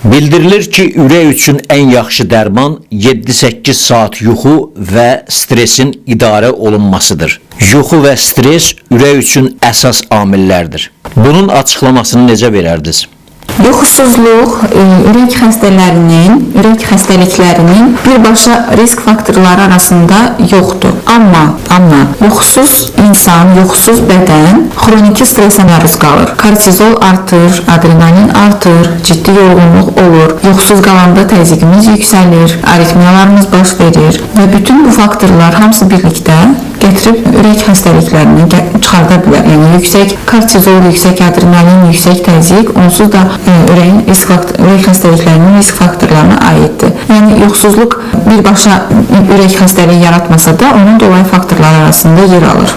Bildirilir ki, ürək üçün ən yaxşı dərman 7-8 saat yuxu və stresin idarə olunmasıdır. Yuxu və stres ürək üçün əsas amillərdir. Bunun açıqlamasını necə verərdiniz? Yuxusuzluq ürək xəstəliklərinin birbaşa risk faktorları arasında yoxdur. Amma yuxusuz insan, yuxusuz bədən xroniki stresə məruz qalır. Kortizol artır, adrenalin artır, ciddi yorğunluq olur. Yuxusuz qalanda təzyiqimiz yüksəlir, aritmiyalarımız baş verir və bütün bu faktorlar hamısı birlikdə gətirib ürək xəstəliklərini çıxarda bilər. Yəni yüksək kortizol, yüksək adrenalin, yüksək təzyiq onsuz da ürək xəstəliklərinin risk faktorlarına aiddir. Yəni yuxusuzluq birbaşa ürək xəstəliyi yaratmasa da onun dolayı faktorlar arasında yer alır.